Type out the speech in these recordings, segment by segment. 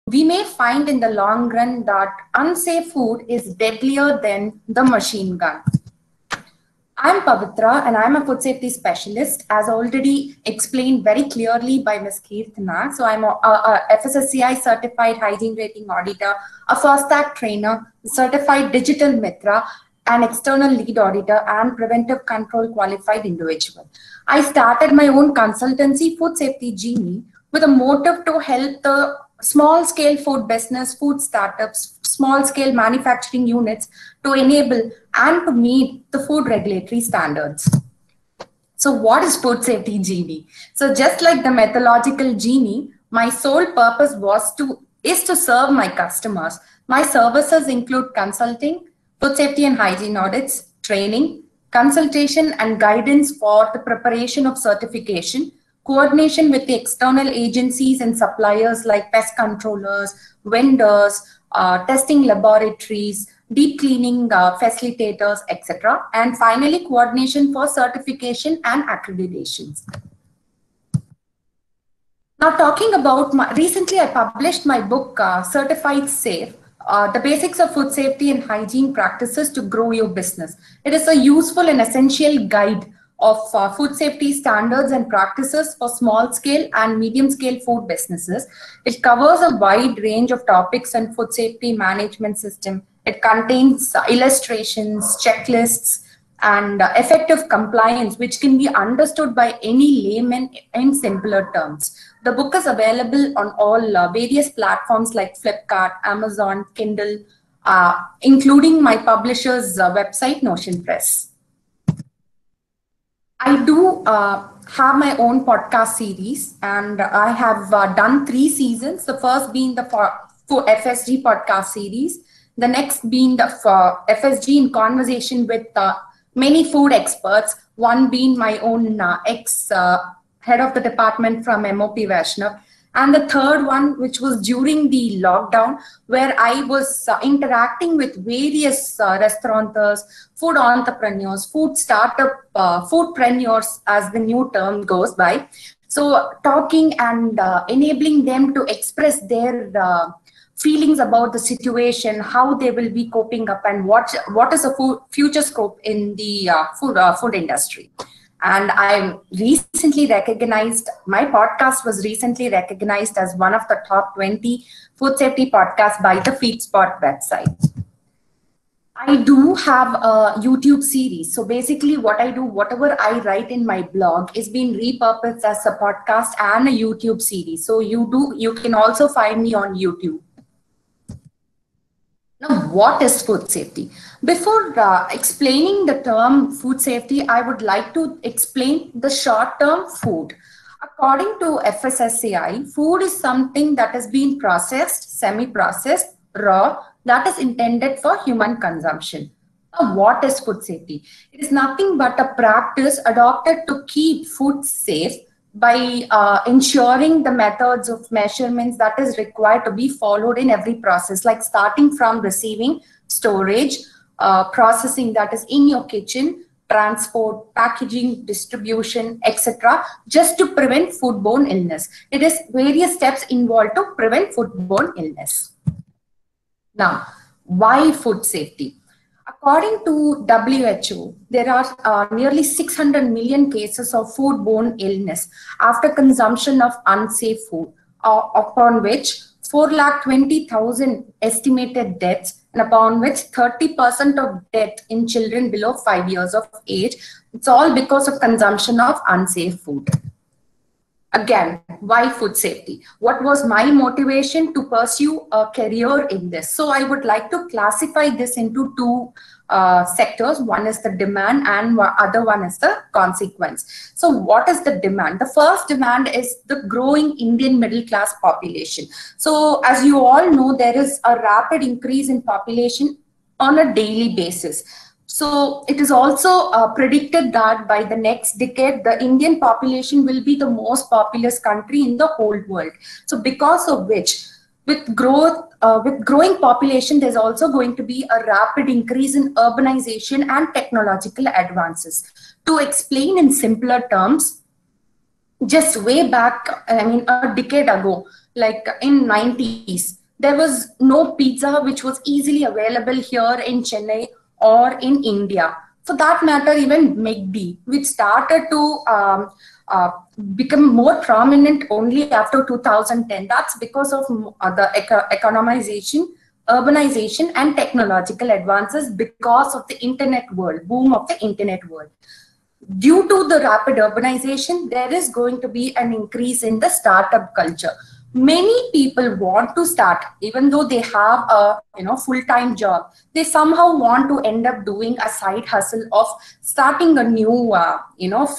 we may find in the long run that unsafe food is deadlier than the machine gun. I'm Pavitra and I'm a food safety specialist, as already explained very clearly by Ms. Keerthana. So I'm a FSSCI certified hygiene rating auditor, a FASTAC trainer, certified digital mitra, an external lead auditor, and preventive control qualified individual. I started my own consultancy, Food Safety Genie, with a motive to help the small scale food business, food startups, small scale manufacturing units to enable and to meet the food regulatory standards. So what is Food Safety Genie? So just like the methodological genie, my sole purpose is to serve my customers. My services include consulting, food safety and hygiene audits, training, consultation and guidance for the preparation of certification, coordination with the external agencies and suppliers like pest controllers, vendors, testing laboratories, deep cleaning facilitators, etc. And finally, coordination for certification and accreditations. Now, talking about recently I published my book, Certified Safe, the basics of food safety and hygiene practices to grow your business. It is a useful and essential guide of food safety standards and practices for small scale and medium scale food businesses. It covers a wide range of topics in food safety management system. It contains illustrations, checklists, and effective compliance, which can be understood by any layman in simpler terms. The book is available on all various platforms like Flipkart, Amazon, Kindle, including my publisher's website, Notion Press. I do have my own podcast series, and I have done 3 seasons. The first being the for FSG podcast series, the next being the FSG in conversation with many food experts, one being my own ex-head of the department from MOP Vaishnav, and the third one, which was during the lockdown, where I was interacting with various restaurateurs, food entrepreneurs, food startup, foodpreneurs, as the new term goes by. So talking and enabling them to express their feelings about the situation, how they will be coping up, and what is the future scope in the food industry. And I recently recognized, my podcast was recently recognized as one of the top 20 food safety podcasts by the FeedSpot website. I do have a YouTube series. So basically what I do, whatever I write in my blog is being repurposed as a podcast and a YouTube series. So you can also find me on YouTube. Now, what is food safety? Before explaining the term food safety, I would like to explain the short term food. According to FSSCI, food is something that has been processed, semi-processed, raw, that is intended for human consumption. Now, what is food safety? It is nothing but a practice adopted to keep food safe by ensuring the methods of measurements that is required to be followed in every process, like starting from receiving, storage, processing, that is in your kitchen, transport, packaging, distribution, etc., just to prevent foodborne illness. It is various steps involved to prevent foodborne illness. Now, why food safety? According to WHO, there are nearly 600 million cases of foodborne illness after consumption of unsafe food, upon which 420,000 estimated deaths, and upon which 30% of death in children below 5 years of age. It's all because of consumption of unsafe food. Again, why food safety? What was my motivation to pursue a career in this? So I would like to classify this into 2 sectors. One is the demand and other one is the consequence. So what is the demand? The first demand is the growing Indian middle class population. So as you all know, there is a rapid increase in population on a daily basis. So it is also predicted that by the next decade, the Indian population will be the most populous country in the whole world. So because of which, with growing population, there's also going to be a rapid increase in urbanization and technological advances. To explain in simpler terms, just way back, I mean, a decade ago, like in 90s, There was no pizza which was easily available here in Chennai or in India. For that matter, even McD, which started to uh, become more prominent only after 2010. That's because of the economization, urbanization, and technological advances because of the internet world, boom of the internet world. Due to the rapid urbanization, there is going to be an increase in the startup culture. Many people want to start, even though they have a full-time job. They somehow want to end up doing a side hustle of starting a new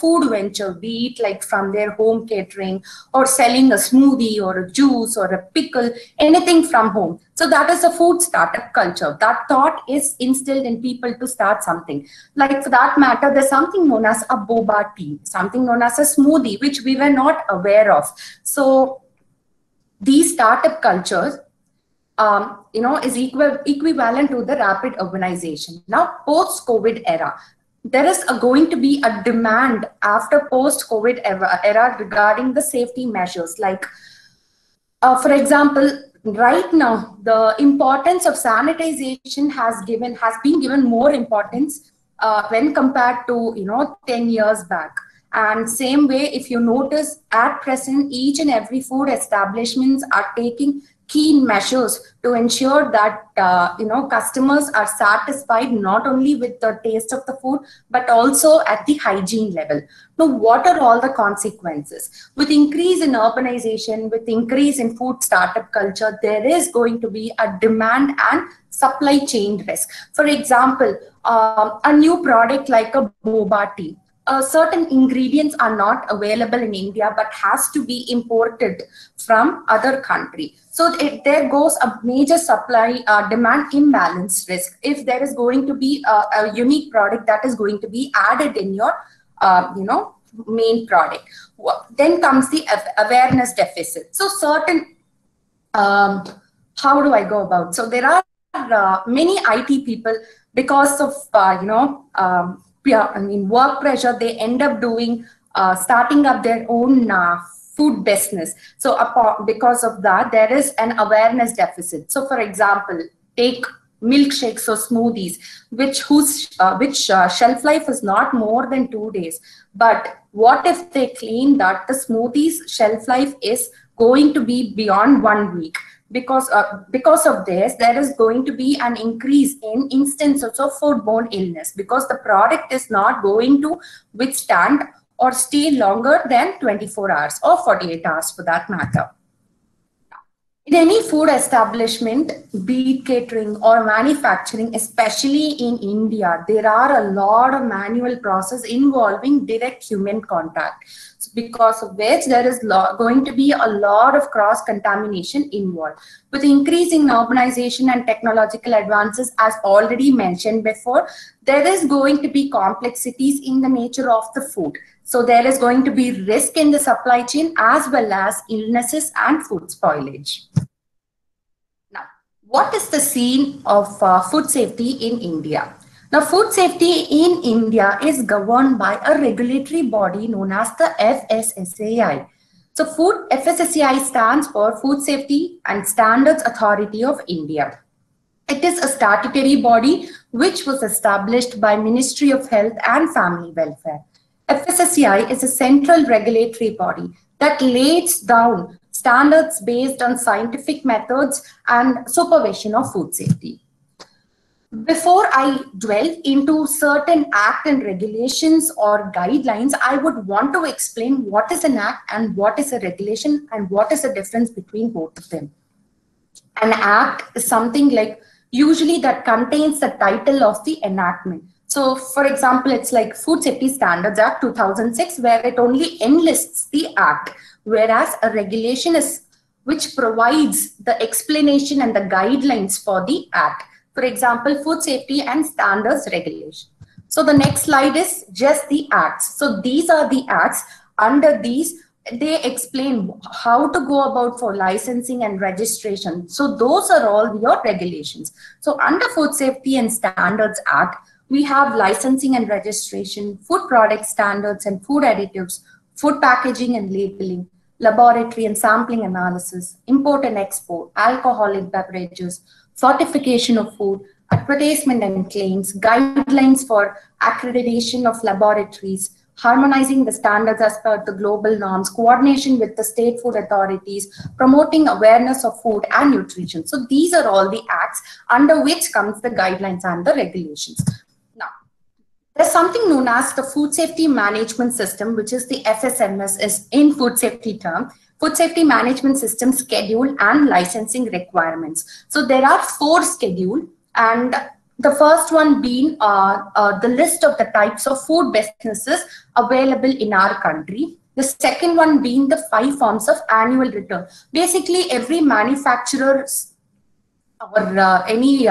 food venture, be it like from their home catering or selling a smoothie or a juice or a pickle, anything from home. So that is a food startup culture. That thought is instilled in people to start something. Like for that matter, there's something known as a boba tea, something known as a smoothie, which we were not aware of. So these startup cultures, is equivalent to the rapid urbanization. Now, post-COVID era, there is going to be a demand after post-COVID era regarding the safety measures. Like, for example, right now, the importance of sanitization has been given more importance when compared to 10 years back. And same way, if you notice, at present, each and every food establishments are taking keen measures to ensure that customers are satisfied not only with the taste of the food but also at the hygiene level. Now, what are all the consequences? With increase in urbanization, with increase in food startup culture, there is going to be a demand and supply chain risk. For example, a new product like a boba tea. Certain ingredients are not available in India but has to be imported from other country. So there goes a major supply demand imbalance risk if there is going to be a unique product that is going to be added in your main product. Then comes the awareness deficit. So certain how do I go about? So there are many IT people, because of work pressure, they end up doing starting up their own food business. So because of that, there is an awareness deficit. So for example, take milkshakes or smoothies, which shelf life is not more than 2 days. But what if they claim that the smoothies shelf life is going to be beyond 1 week? Because of this, there is going to be an increase in instances of foodborne illness, because the product is not going to withstand or stay longer than 24 hours or 48 hours for that matter. In any food establishment, be it catering or manufacturing, especially in India, there are a lot of manual process involving direct human contact, because of which there is going to be a lot of cross-contamination involved. With increasing urbanization and technological advances, as already mentioned before, there is going to be complexities in the nature of the food. So there is going to be risk in the supply chain as well as illnesses and food spoilage. Now, what is the scene of food safety in India? Now, food safety in India is governed by a regulatory body known as the FSSAI. So, FSSAI stands for Food Safety and Standards Authority of India. It is a statutory body which was established by Ministry of Health and Family Welfare. FSSAI is a central regulatory body that lays down standards based on scientific methods and supervision of food safety. Before I dwell into certain act and regulations or guidelines, I would want to explain what is an act and what is a regulation and what is the difference between both of them. An act is something like usually that contains the title of the enactment. So for example, it's like Food Safety Standards Act 2006, where it only enlists the act, whereas a regulation is which provides the explanation and the guidelines for the act. For example, Food Safety and Standards Regulation. So the next slide is just the acts. So these are the acts. Under these, they explain how to go about for licensing and registration. So those are all your regulations. So under Food Safety and Standards Act, we have licensing and registration, food product standards and food additives, food packaging and labeling, laboratory and sampling analysis, import and export, alcoholic beverages, certification of food, advertisement and claims, guidelines for accreditation of laboratories, harmonizing the standards as per the global norms, coordination with the state food authorities, promoting awareness of food and nutrition. So these are all the acts under which comes the guidelines and the regulations. Now, there's something known as the Food Safety Management System, which is the FSMS is in food safety term. Food Safety Management System schedule and licensing requirements. So there are 4 schedules, and the first one being the list of the types of food businesses available in our country. The second one being the 5 forms of annual return. Basically, every manufacturer or any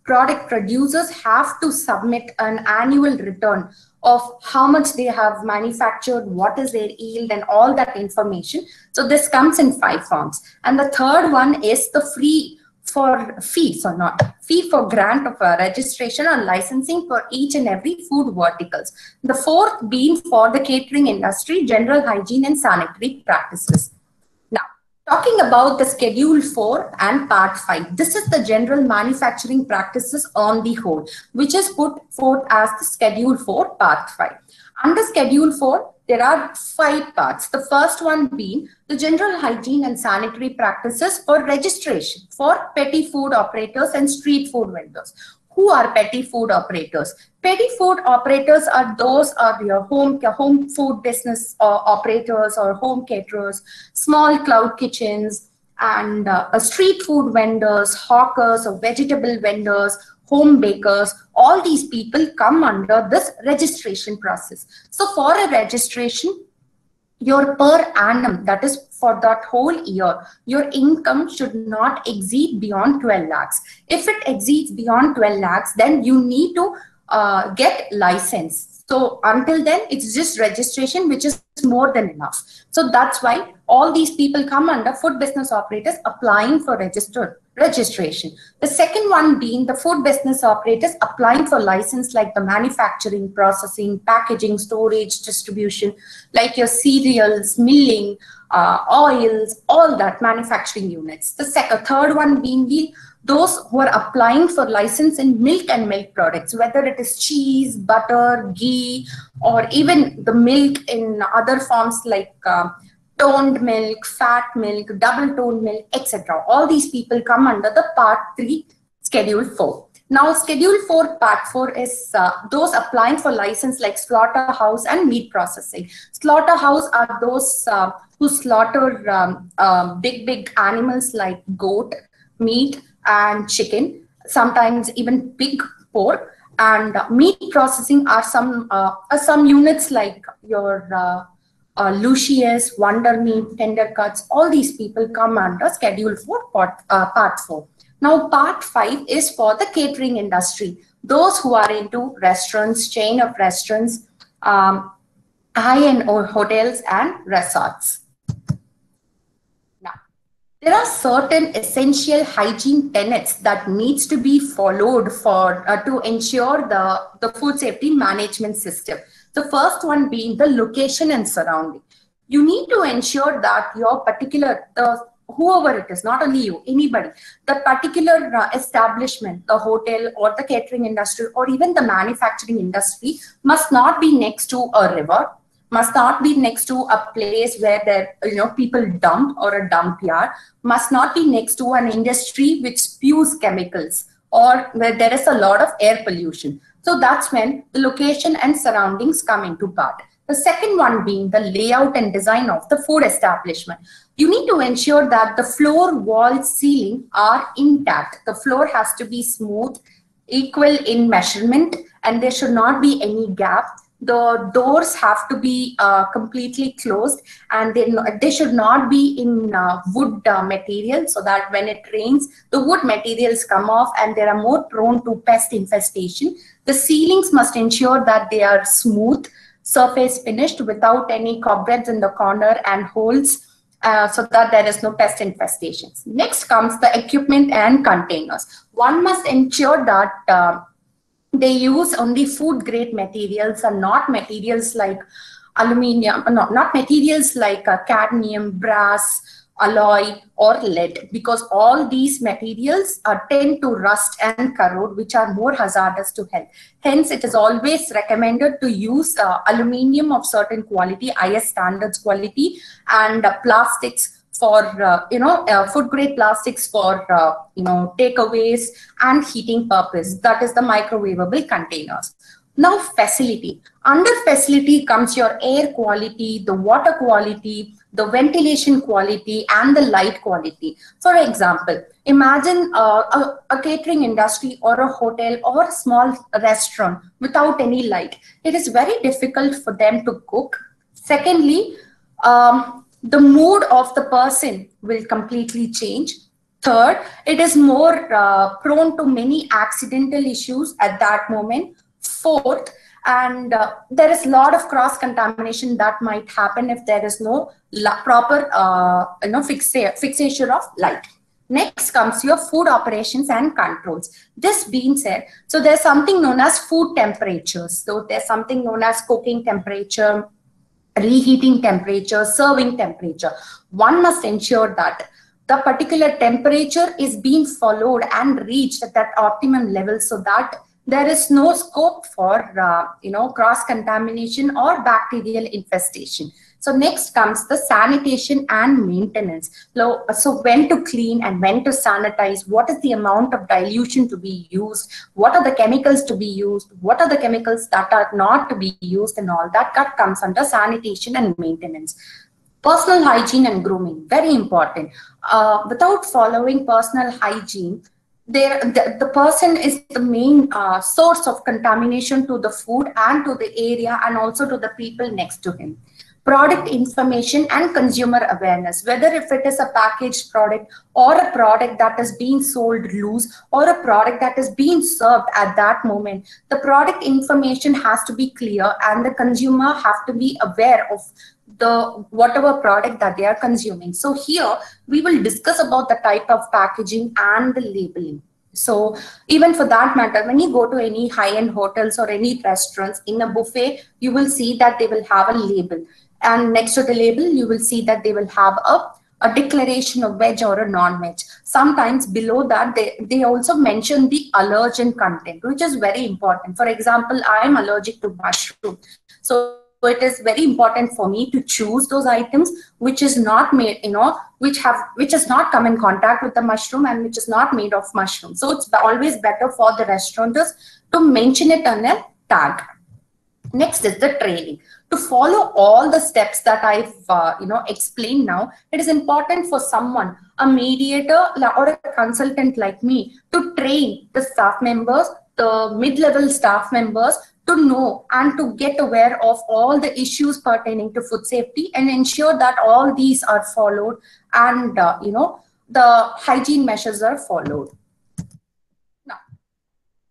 product producers have to submit an annual return of how much they have manufactured, what is their yield, and all that information. So this comes in 5 forms. And the third one is the fee for grant of registration or licensing for each and every food verticals. The fourth being for the catering industry, general hygiene and sanitary practices. Now, talking about the Schedule 4 and Part 5, this is the general manufacturing practices on the whole, which is put forth as the Schedule 4 Part 5. Under Schedule 4, there are 5 parts. The first one being the general hygiene and sanitary practices for registration for petty food operators and street food vendors. Who are petty food operators? Petty food operators are those are your home food business operators or home caterers, small cloud kitchens, and street food vendors, hawkers or vegetable vendors, home bakers. All these people come under this registration process. So for a registration, your per annum, that is for that whole year, your income should not exceed beyond 12 lakhs. If it exceeds beyond 12 lakhs, then you need to get license. So until then, it's just registration, which is more than enough. So that's why all these people come under food business operators applying for registration. The second one being the food business operators applying for license, like the manufacturing, processing, packaging, storage, distribution, like your cereals, milling, oils, all that manufacturing units. The third one being those who are applying for license in milk and milk products, whether it is cheese, butter, ghee, or even the milk in other forms like toned milk, fat milk, double toned milk, etc. All these people come under the Part 3, Schedule 4. Now, Schedule 4, Part 4 is those applying for license like slaughterhouse and meat processing. Slaughterhouse are those who slaughter big animals like goat, meat, and chicken, sometimes even pig, pork. And meat processing are some units like your Lucius, Wonder Meat, Tender Cuts. All these people come under Schedule 4, Part 4. Now, Part 5 is for the catering industry. Those who are into restaurants, chain of restaurants, high-end hotels and resorts. Now, there are certain essential hygiene tenets that needs to be followed for to ensure the food safety management system. The first one being the location and surrounding. You need to ensure that your particular, whoever it is, not only you, anybody, the particular establishment, the hotel or the catering industry or even the manufacturing industry must not be next to a river, must not be next to a place where there, people dump or a dump yard, must not be next to an industry which spews chemicals or where there is a lot of air pollution. So that's when the location and surroundings come into part. The second one being the layout and design of the food establishment. You need to ensure that the floor, wall, ceiling are intact. The floor has to be smooth, equal in measurement, and there should not be any gap. The doors have to be completely closed, and they should not be in wood material, so that when it rains, the wood materials come off and they are more prone to pest infestation. The ceilings must ensure that they are smooth, surface finished without any cobwebs in the corner and holes, so that there is no pest infestations. Next comes the equipment and containers. One must ensure that they use only food grade materials and not materials like Aluminium, no, not materials like cadmium, brass, alloy, or lead, because all these materials tend to rust and corrode, which are more hazardous to health. Hence, it is always recommended to use aluminium of certain quality, IS standards quality, and plastics for food grade plastics for takeaways and heating purpose. That is the microwavable containers. Now, facility. Under facility comes your air quality, the water quality, the ventilation quality, and the light quality. For example, imagine a catering industry or a hotel or a small restaurant without any light. It is very difficult for them to cook. Secondly, the mood of the person will completely change. Third, it is more prone to many accidental issues at that moment. Fourth, and there is a lot of cross contamination that might happen if there is no proper fixation of light. Next comes your food operations and controls. This being said, so there's something known as food temperatures. So there's something known as cooking temperature, reheating temperature, serving temperature. One must ensure that the particular temperature is being followed and reached at that optimum level, so that there is no scope for cross contamination or bacterial infestation. So next comes the sanitation and maintenance. So when to clean and when to sanitize, what is the amount of dilution to be used, what are the chemicals to be used, what are the chemicals that are not to be used, and all that comes under sanitation and maintenance. Personal hygiene and grooming, very important. Without following personal hygiene, the person is the main source of contamination to the food and to the area and also to the people next to him. Product information and consumer awareness, whether if it is a packaged product or a product that is being sold loose or a product that is being served at that moment, the product information has to be clear and the consumer have to be aware of the whatever product that they are consuming. So here we will discuss about the type of packaging and the labeling. So even for that matter, when you go to any high-end hotels or any restaurants, in a buffet, you will see that they will have a label. And next to the label, you will see that they will have a declaration of veg or a non-veg. Sometimes below that, they also mention the allergen content, which is very important. For example, I am allergic to mushroom. So it is very important for me to choose those items which is not made, which has not come in contact with the mushroom and which is not made of mushroom. So it's always better for the restaurateurs to mention it on a tag. Next is the training. To follow all the steps that I've explained now, it is important for someone, a mediator or a consultant like me, to train the staff members, the mid-level staff members, to know and to get aware of all the issues pertaining to food safety and ensure that all these are followed and the hygiene measures are followed. Now,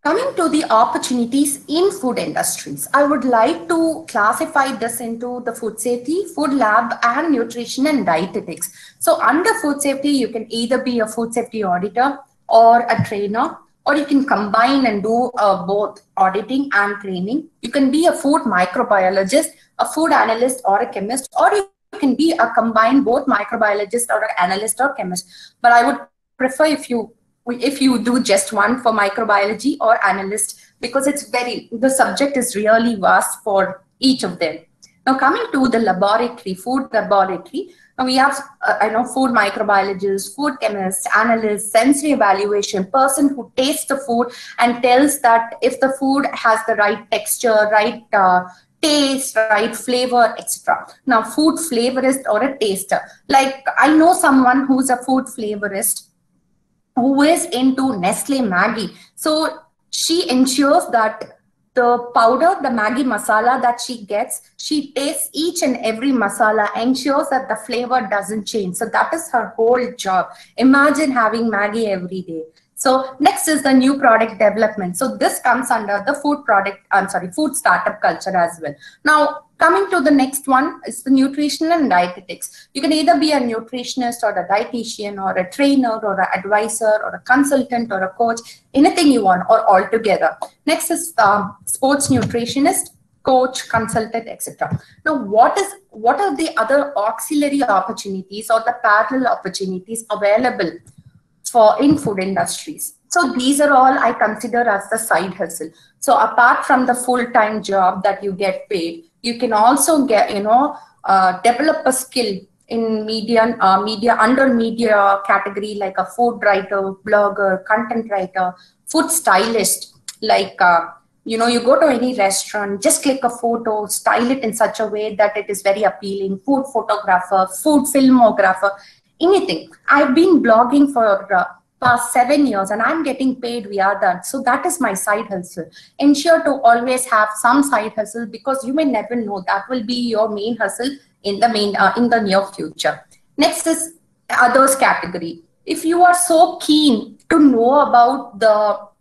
coming to the opportunities in food industries, I would like to classify this into the food safety, food lab, and nutrition and dietetics. So under food safety, you can either be a food safety auditor or a trainer, or you can combine and do both auditing and training. You can be a food microbiologist, a food analyst, or a chemist, or you can be a combined both microbiologist or an analyst or chemist. But I would prefer if you do just one for microbiology or analyst, because the subject is really vast for each of them. Now coming to the laboratory, food laboratory, we have food microbiologists, food chemists, analysts, sensory evaluation, person who tastes the food and tells that if the food has the right texture, right taste, right flavor, etc. Now food flavorist or a taster. Like I know someone who's a food flavorist who is into Nestle Maggi. So she ensures that the powder, the Maggi masala that she gets, she tastes each and every masala, ensures that the flavor doesn't change. So that is her whole job. Imagine having Maggi every day. So next is the new product development. So this comes under the food startup culture as well. Now, coming to the next one is the nutrition and dietetics. You can either be a nutritionist or a dietitian or a trainer or an advisor or a consultant or a coach, anything you want or all together. Next is sports nutritionist, coach, consultant, etc. Now, what are the other auxiliary opportunities or the parallel opportunities available for in food industries? So these are all I consider as the side hustle. So apart from the full-time job that you get paid, you can also get, develop a skill in media under media category, like a food writer, blogger, content writer, food stylist. Like you go to any restaurant, just click a photo, style it in such a way that it is very appealing. Food photographer, food filmographer, anything. I've been blogging for past 7 years and I'm getting paid via that. So that is my side hustle. Ensure to always have some side hustle, because you may never know that will be your main hustle in the near future. Next is others category. If you are so keen to know about the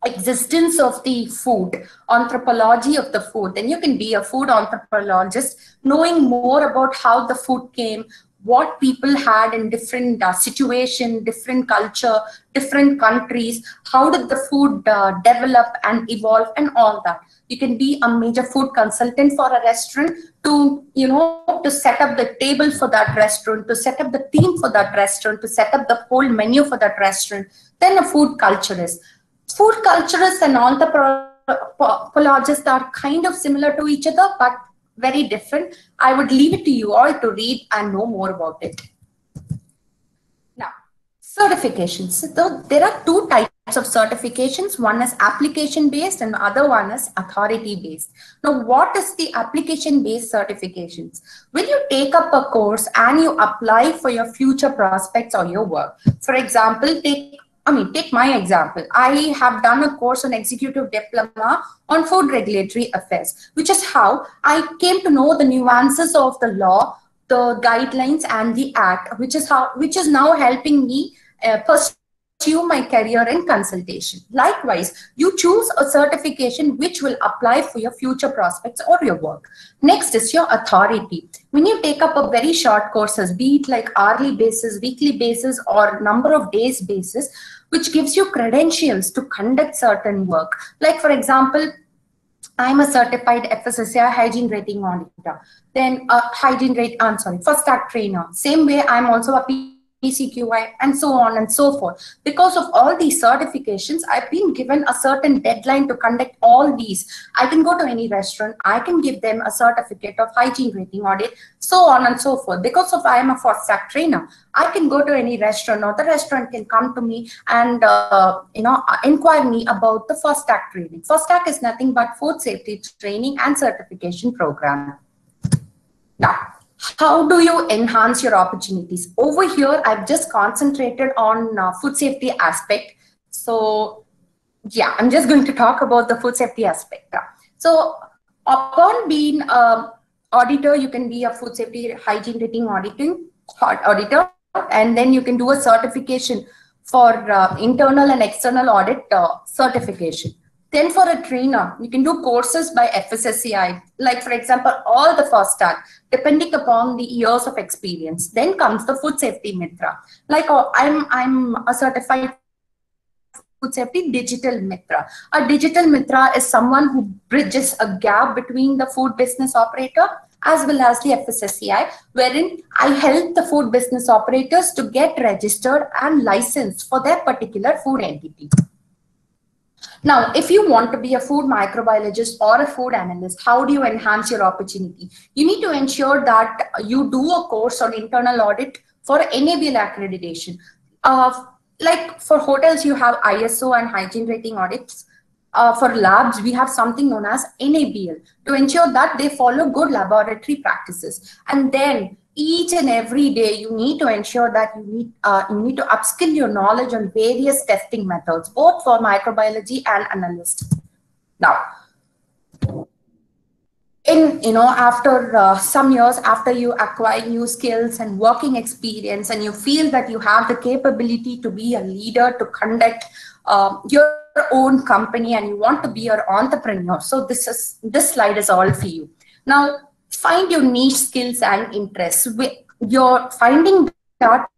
existence of the food, anthropology of the food, then you can be a food anthropologist, knowing more about how the food came, what people had in different situation, different culture, different countries, how did the food develop and evolve and all that. You can be a major food consultant for a restaurant to, to set up the table for that restaurant, to set up the theme for that restaurant, to set up the whole menu for that restaurant. Then a food culturist. Food culturists and anthropologists are kind of similar to each other, but very different. I would leave it to you all to read and know more about it. Now, certifications. So there are two types of certifications. One is application-based and the other one is authority-based. Now, what is the application-based certifications? When you take up a course and you apply for your future prospects or your work, for example, take my example. I have done a course on executive diploma on food regulatory affairs, which is how I came to know the nuances of the law, the guidelines and the act, which is now helping me pursue my career in consultation. Likewise, you choose a certification which will apply for your future prospects or your work. Next is your authority. When you take up a very short courses, be it like hourly basis, weekly basis, or number of days basis, which gives you credentials to conduct certain work. Like for example, I'm a certified FSSAI hygiene rating auditor, then a first act trainer. Same way, I'm also a PCQI and so on and so forth. Because of all these certifications, I've been given a certain deadline to conduct all these. I can go to any restaurant, I can give them a certificate of hygiene rating audit, so on and so forth. Because of I am a first act trainer, I can go to any restaurant or the restaurant can come to me and inquire me about the first act training. First act is nothing but food safety training and certification program. Now, how do you enhance your opportunities? Over here, I've just concentrated on food safety aspect. So yeah, I'm just going to talk about the food safety aspect. So upon being an auditor, you can be a food safety hygiene rating auditor, and then you can do a certification for internal and external audit certification. Then for a trainer, you can do courses by FSSAI, like for example, all the first act, depending upon the years of experience. Then comes the food safety mitra. Like I'm a certified food safety digital mitra. A digital mitra is someone who bridges a gap between the food business operator as well as the FSSAI, wherein I help the food business operators to get registered and licensed for their particular food entity. Now, if you want to be a food microbiologist or a food analyst, how do you enhance your opportunity? You need to ensure that you do a course on internal audit for NABL accreditation. Like for hotels, you have ISO and hygiene rating audits. For labs, we have something known as NABL to ensure that they follow good laboratory practices. And then each and every day, you need to ensure that you need to upskill your knowledge on various testing methods, both for microbiology and analyst. Now, after some years, after you acquire new skills and working experience, and you feel that you have the capability to be a leader, to conduct your own company, and you want to be an entrepreneur. So this slide is all for you. Now, find your niche skills and interests. You're finding that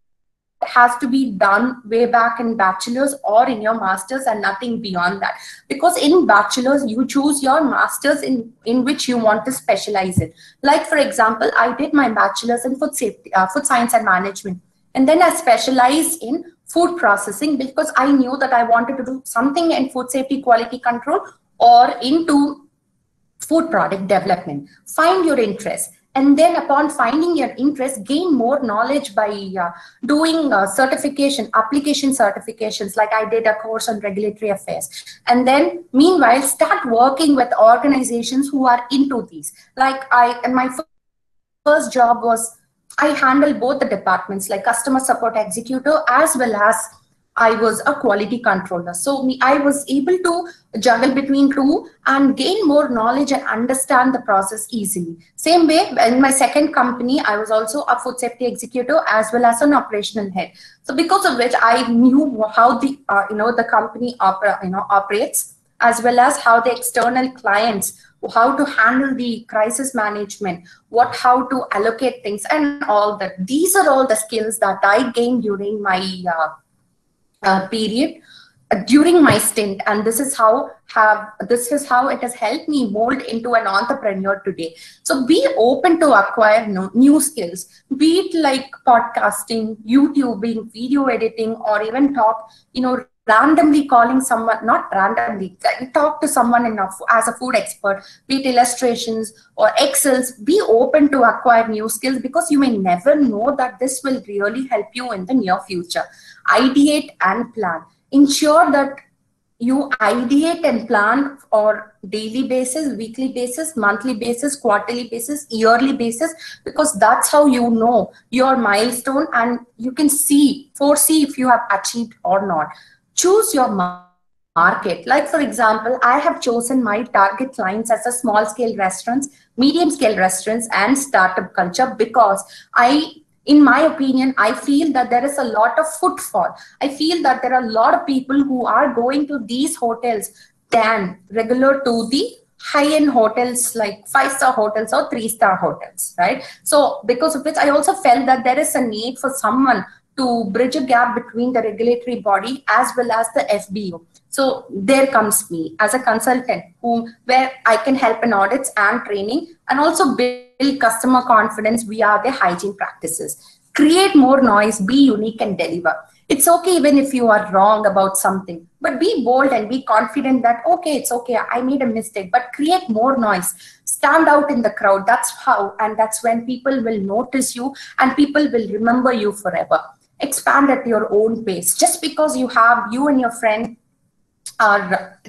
has to be done way back in bachelor's or in your master's and nothing beyond that. Because in bachelor's, you choose your master's in which you want to specialize in. Like, for example, I did my bachelor's in food safety, food science and management. And then I specialized in food processing because I knew that I wanted to do something in food safety quality control or into food product development. Find your interest. And then upon finding your interest, gain more knowledge by doing certification, application certifications, like I did a course on regulatory affairs. And then meanwhile, start working with organizations who are into these. Like my first job was, I handle both the departments, like customer support executive as well as I was a quality controller. So I was able to juggle between two and gain more knowledge and understand the process easily. Same way, in my second company, I was also a food safety executive as well as an operational head. So because of which I knew how the the company operates, as well as how the external clients, how to handle the crisis management, how to allocate things, and all that. These are all the skills that I gained during my period, during my stint, and this is how it has helped me mold into an entrepreneur today. So be open to acquire new skills, be it like podcasting, YouTubing, video editing, or even randomly calling someone, not randomly, talk to someone as a food expert, be it illustrations or Excels. Be open to acquire new skills because you may never know that this will really help you in the near future. Ideate and plan. Ensure that you ideate and plan for daily basis, weekly basis, monthly basis, quarterly basis, yearly basis, because that's how you know your milestone and you can foresee if you have achieved or not. Choose your market. Like, for example, I have chosen my target clients as a small scale restaurants, medium scale restaurants, and startup culture because in my opinion, I feel that there is a lot of footfall. I feel that there are a lot of people who are going to these hotels than regular to the high-end hotels like 5-star hotels or 3-star hotels, right? So because of which I also felt that there is a need for someone to bridge a gap between the regulatory body as well as the FBO. So there comes me as a consultant where I can help in audits and training and also build customer confidence via their hygiene practices. Create more noise, be unique and deliver. It's okay even if you are wrong about something, but be bold and be confident that, okay, it's okay, I made a mistake, but create more noise. Stand out in the crowd. That's how, and that's when people will notice you and people will remember you forever. Expand at your own pace. Just because you and your friend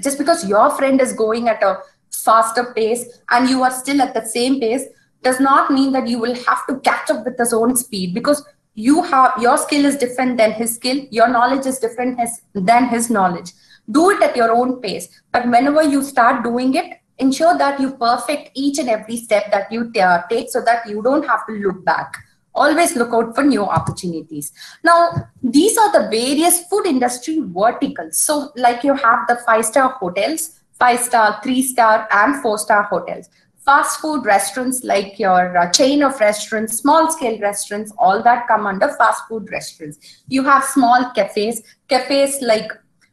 just because your friend is going at a faster pace and you are still at the same pace does not mean that you will have to catch up with his own speed, because your skill is different than his skill, your knowledge is different than his knowledge. Do it at your own pace, but whenever you start doing it, ensure that you perfect each and every step that you take so that you don't have to look back. Always look out for new opportunities. Now, these are the various food industry verticals. So like you have the 5-star hotels, 5-star, 3-star and 4-star hotels. Fast food restaurants like your chain of restaurants, small scale restaurants, all that come under fast food restaurants. You have small cafes like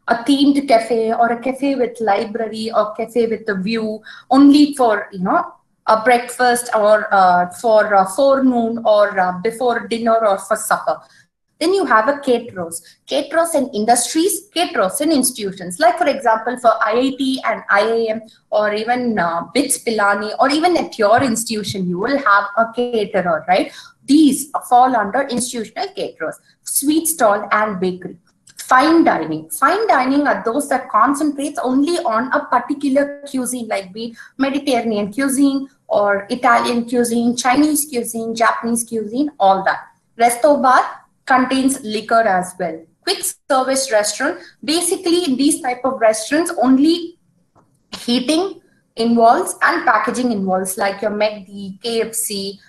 a themed cafe or a cafe with library or cafe with a view only for, a breakfast or for forenoon or before dinner or for supper. Then you have a caterers in industries, caterers in institutions. Like, for example, for IIT and IIM or even BITS Pilani or even at your institution, you will have a caterer, right? These fall under institutional caterers. Sweet stall and bakery. Fine dining. Fine dining are those that concentrates only on a particular cuisine, like be Mediterranean cuisine or Italian cuisine, Chinese cuisine, Japanese cuisine, all that. Resto bar contains liquor as well. Quick service restaurant, basically in these type of restaurants, only heating involves and packaging involves, like your McD, KFC,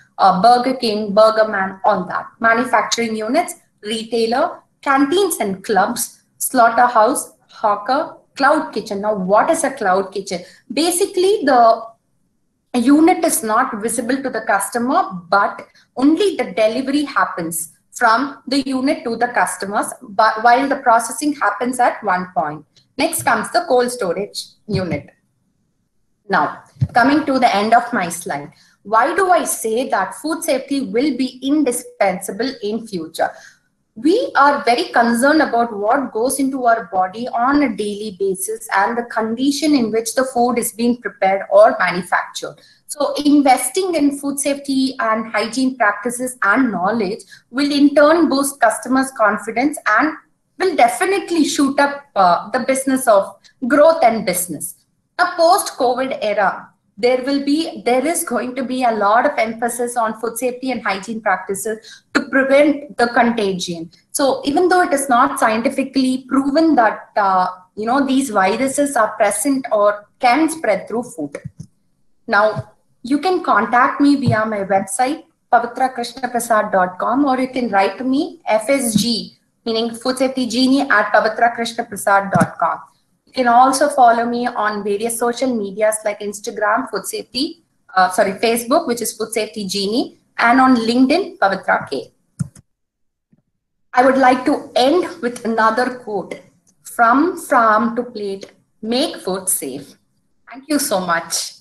Burger King, Burger Man, all that. Manufacturing units, retailer, canteens and clubs, slaughterhouse, hawker, cloud kitchen. Now, what is a cloud kitchen? Basically, the unit is not visible to the customer, but only the delivery happens from the unit to the customers, but while the processing happens at one point. Next comes the cold storage unit. Now, coming to the end of my slide, why do I say that food safety will be indispensable in future? We are very concerned about what goes into our body on a daily basis and the condition in which the food is being prepared or manufactured. So investing in food safety and hygiene practices and knowledge will in turn boost customers' confidence and will definitely shoot up the business of growth and business. A post-COVID era, there is going to be a lot of emphasis on food safety and hygiene practices to prevent the contagion. So even though it is not scientifically proven that these viruses are present or can spread through food. Now you can contact me via my website pavitrakrishnaprasad.com, or you can write to me FSG, meaning Food Safety Genie, at pavitrakrishnaprasad.com. You can also follow me on various social medias like Instagram, Facebook, which is Food Safety Genie, and on LinkedIn, Pavitra K. I would like to end with another quote: from farm to plate, make food safe. Thank you so much.